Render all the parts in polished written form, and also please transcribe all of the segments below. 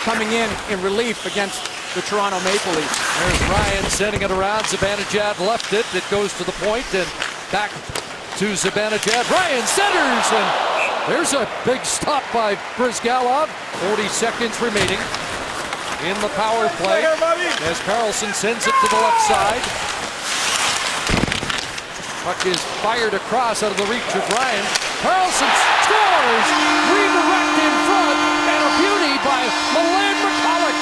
coming in relief against the Toronto Maple Leafs. There's Ryan sending it around. Zibanejad left it. It goes to the point and back to Zibanejad. Ryan centers, and there's a big stop by Bryzgalov. 40 seconds remaining in the power play as Karlsson sends it to the left side. Puck is fired across out of the reach of Ryan. Karlsson scores! Redirect in front, and a beauty by Milan Michalek.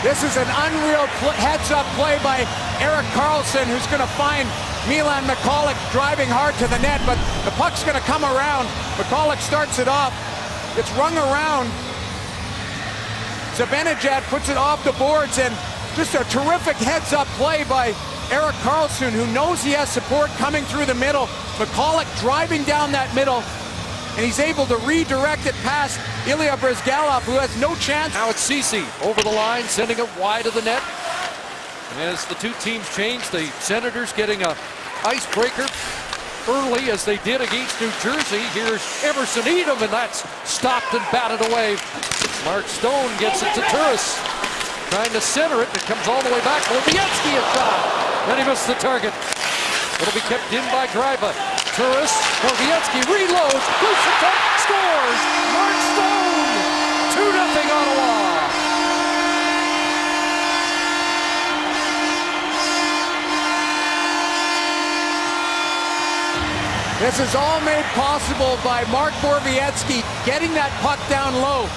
This is an unreal heads-up play by Erik Karlsson, who's going to find Milan Michalek driving hard to the net, but the puck's going to come around. Michalek starts it off. It's rung around. Zibanejad puts it off the boards, and just a terrific heads-up play by Erik Karlsson, who knows he has support coming through the middle. Michalek driving down that middle, and he's able to redirect it past Ilya Bryzgalov, who has no chance. Now it's Ceci over the line, sending it wide of the net. As the two teams change, the Senators getting a icebreaker early as they did against New Jersey. Here's Emerson Edom, and that's stopped and batted away. Mark Stone gets it to Turris, trying to center it. It comes all the way back. Borowiecki a shot. Then he missed the target. It'll be kept in by Gryba. Turris, Borowiecki reloads. Lucic scores. Mark Stone. 2-0 Ottawa. This is all made possible by Mark Borowiecki getting that puck down low.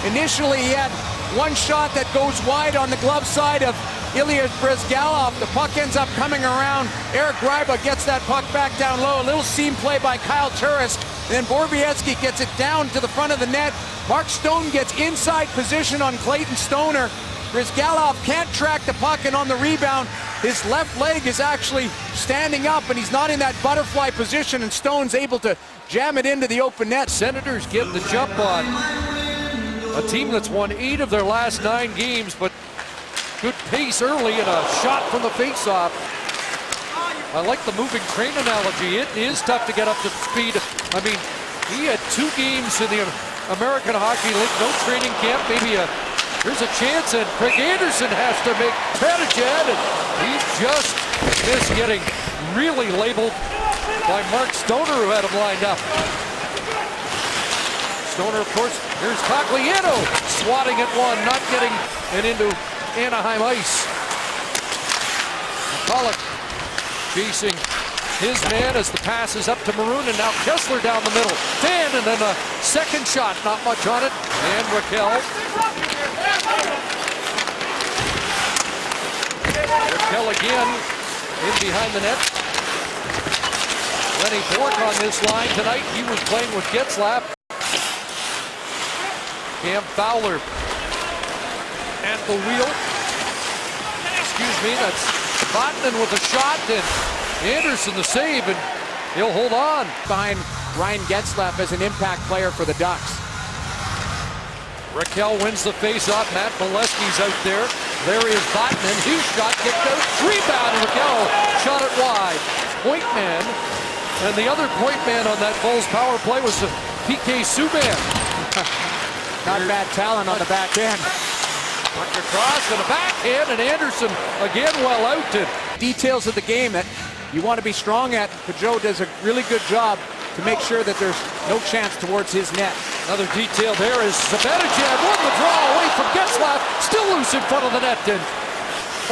Initially, he had one shot that goes wide on the glove side of Ilya Bryzgalov. The puck ends up coming around. Eric Gryba gets that puck back down low. A little seam play by Kyle Turris. And then Borowiecki gets it down to the front of the net. Mark Stone gets inside position on Clayton Stoner. Bryzgalov can't track the puck, and on the rebound, his left leg is actually standing up, and he's not in that butterfly position, and Stone's able to jam it into the open net. Senators get the jump on a team that's won 8 of their last 9 games, but good pace early and a shot from the faceoff. I like the moving train analogy. It is tough to get up to speed. I mean, he had 2 games in the American Hockey League, no training camp, maybe here's a chance, and Craig Anderson has to make Zibanejad, and he just missed getting really labeled by Mark Stoner, who had him lined up. Stoner, of course, here's Cogliano swatting at one, not getting it into Anaheim ice. Michalek chasing his man as the pass is up to Maroon, and now Kessler down the middle. Dan, and then a second shot, not much on it, and Raquel. Raquel again in behind the net. Lenny Bourque on this line tonight. He was playing with Getzlaf. Cam Fowler at the wheel. Excuse me, that's Vatanen with a shot, and Anderson the save, and he'll hold on. Behind Ryan Getzlaf as an impact player for the Ducks. Raquel wins the face-off. Matt Molesky's out there. There is Vatanen. His shot kicked out. Rebound. Raquel shot it wide. Point man. And the other point man on that Bulls power play was PK Subban. Not bad talent on the back end. Puck across and a backhand, and Anderson again well outed. Details of the game that you want to be strong at. Joe does a really good job to make sure that there's no chance towards his net. Another detail there is Zibanejad won the draw away from Getzlaf, still loose in front of the net. And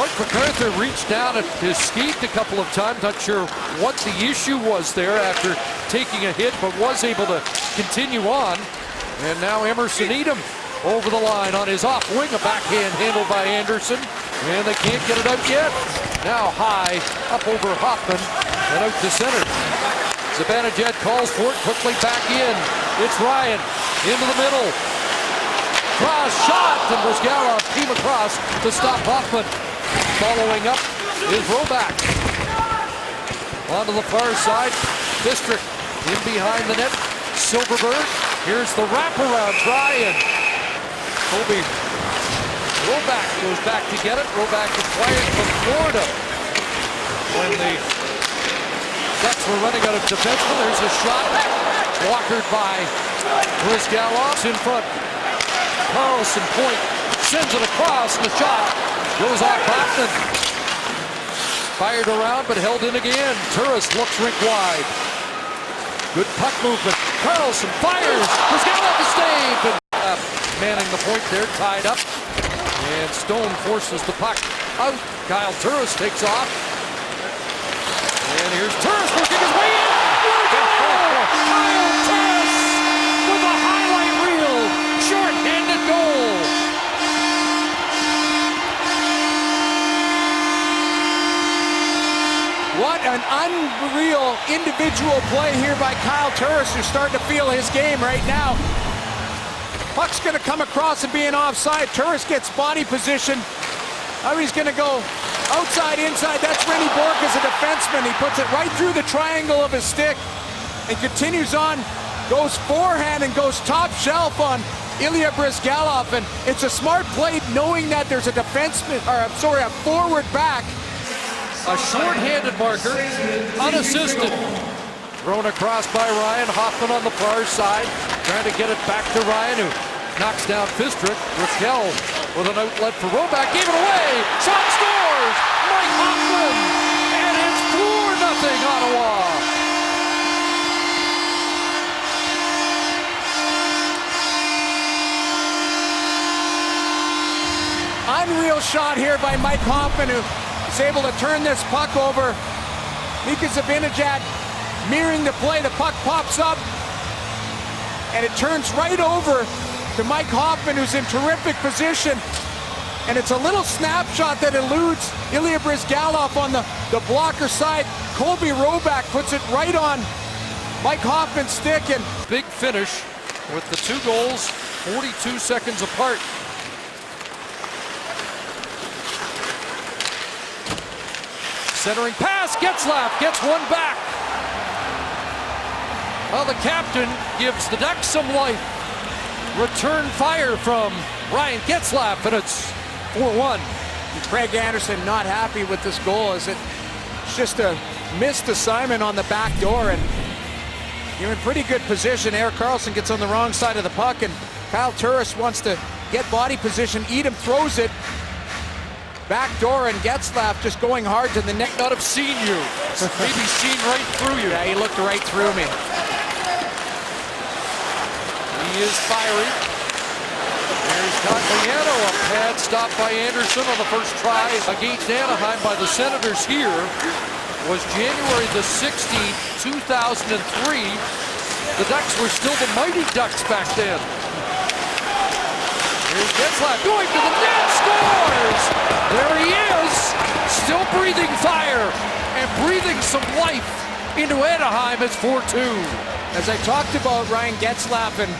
Mike MacArthur reached down and has skate a couple of times. Not sure what the issue was there after taking a hit, but was able to continue on. And now Emerson Edom over the line on his off wing, a backhand handled by Anderson, and they can't get it out yet. Now high up over Hoffman and out to center. Zibanejad calls for it, quickly back in. It's Ryan into the middle. Cross shot, and Bryzgalov came across to stop Hoffman. Following up is Roback. Onto the far side, District in behind the net. Silverberg, here's the wraparound try, and Kobe Roback goes back to get it. Roback acquired from Florida when the Ducks were running out of defensemen. There's a shot. Walkered by Brizgalov in front. Karlsson point. Sends it across. And the shot goes off Hoffman. Fired around but held in again. Turris looks rink wide. Good puck movement. Karlsson fires. Brizgalov to save. And manning the point there, tied up. And Stone forces the puck out. Kyle Turris takes off. And here's Turris working his way in. Kyle Turris with a highlight reel. Short-handed goal. What an unreal individual play here by Kyle Turris, who's starting to feel his game right now. Puck's going to come across and be an offside. Turris gets body position. Now he's going to go outside, inside. That's Rennie Bourque as a defenseman. He puts it right through the triangle of his stick and continues on. Goes forehand and goes top shelf on Ilya Brizgalov. And it's a smart play knowing that there's a defenseman, or sorry, a forward back. A short-handed marker, unassisted. Thrown across by Ryan. Hoffman on the far side, trying to get it back to Ryan, who knocks down Fistrick. Rakell with an outlet for Roback. Gave it away. Shot scores! Mike Hoffman! And it's 4-0 Ottawa. Unreal shot here by Mike Hoffman, who is able to turn this puck over. Mika Zibanejad mirroring the play. The puck pops up and it turns right over to Mike Hoffman, who's in terrific position. And it's a little snapshot that eludes Ilya Brizgalov on the blocker side. Colby Roback puts it right on Mike Hoffman's stick. And big finish with the 2 goals, 42 seconds apart. Centering pass, Getzlaf gets one back. Well, the captain gives the Ducks some life. Return fire from Ryan Getzlaf, and it's 4-1. Craig Anderson not happy with this goal, as it's just a missed assignment on the back door, and you're in pretty good position. Erik Karlsson gets on the wrong side of the puck, and Kyle Turris wants to get body position. Edom throws it back door, and Getzlaf just going hard to the net. Not have seen you. Maybe seen right through you. Yeah, he looked right through me. He is fiery. There's Cogliano, a pad stop by Anderson on the first try against Anaheim by the Senators here. Was January the 16th, 2003. The Ducks were still the Mighty Ducks back then. Here's Getzlaf going to the net, scores! There he is, still breathing fire and breathing some life into Anaheim. It's 4-2. As I talked about Ryan Getzlaf and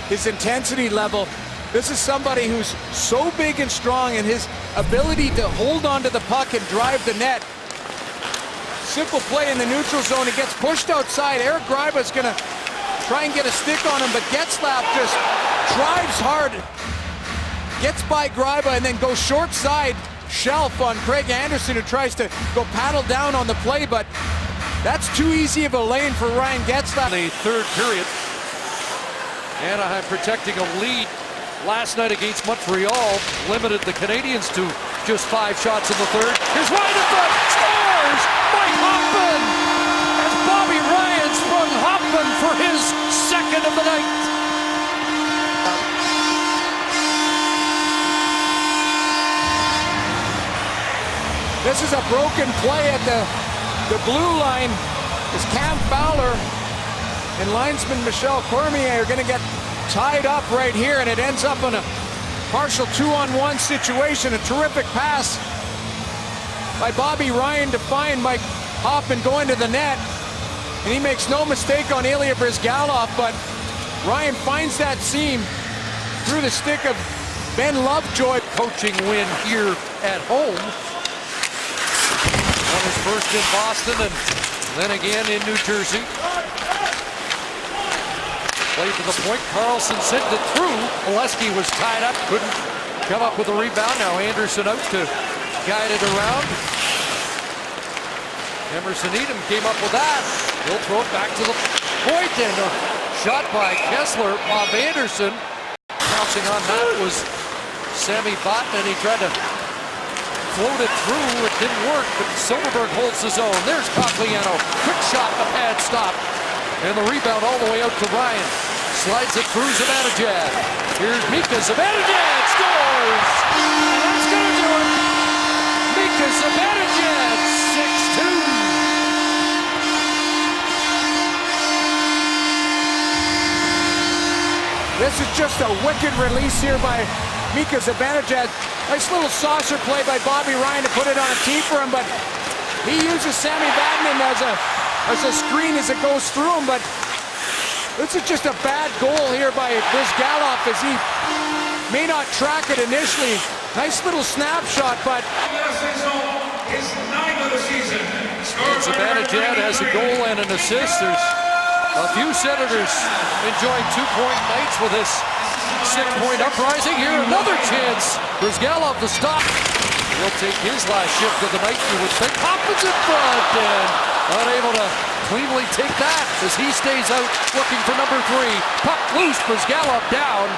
his intensity level, this is somebody who's so big and strong, and his ability to hold onto the puck and drive the net. Simple play in the neutral zone. He gets pushed outside. Eric Gryba is going to try and get a stick on him, but Getzlaf just drives hard, gets by Gryba, and then goes short side shelf on Craig Anderson, who tries to go paddle down on the play, but that's too easy of a lane for Ryan Getzlaf. In the third period, Anaheim protecting a lead last night against Montreal limited the Canadiens to just 5 shots in the third. Here's Ryan in front, scores! Mike Hoffman! And Bobby Ryan sprung Hoffman for his second of the night. This is a broken play at the blue line, as Cam Fowler and linesman Michel Cormier are going to get tied up right here, and it ends up in a partial 2-on-1 situation. A terrific pass by Bobby Ryan to find Mike Hoffman going to the net, and he makes no mistake on Ilya Brizgalov, but Ryan finds that seam through the stick of Ben Lovejoy. Coaching win here at home. Won his first in Boston and then again in New Jersey. Played to the point. Karlsson sent it through. Oleski was tied up. Couldn't come up with a rebound. Now Anderson out to guide it around. Emerson Edom came up with that. He'll throw it back to the point, and a shot by Kessler. Bob Anderson pouncing on that was Sammy Botman. He tried to float it through. It didn't work, but Silverberg holds his own. There's Cogliano. Quick shot, the pad stop. And the rebound all the way out to Ryan. Slides it through Zibanejad. Here's Mika Zibanejad scores! That's gonna do it! Mika Zibanejad, 6-2. This is just a wicked release here by Mika Zibanejad. Nice little saucer play by Bobby Ryan to put it on a tee for him, but he uses Sammy Vatanen as a screen as it goes through him, but this is just a bad goal here by Bryzgalov as he may not track it initially. Nice little snapshot, but Zibanejad has a goal and an assist. There's a few Senators enjoying 2-point nights with this 6-point uprising. Here, another chance. Bryzgalov the stop. He'll take his last shift of the night. You would think Hoffman's in front and unable to cleanly take that as he stays out looking for number 3. Puck loose, Bryzgalov down.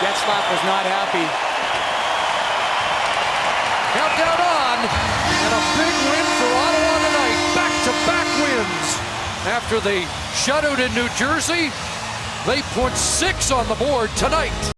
Getzlaf was not happy. Countdown on, and a big win for Ottawa tonight. Back-to-back wins. After the shutout in New Jersey, they put 6 on the board tonight.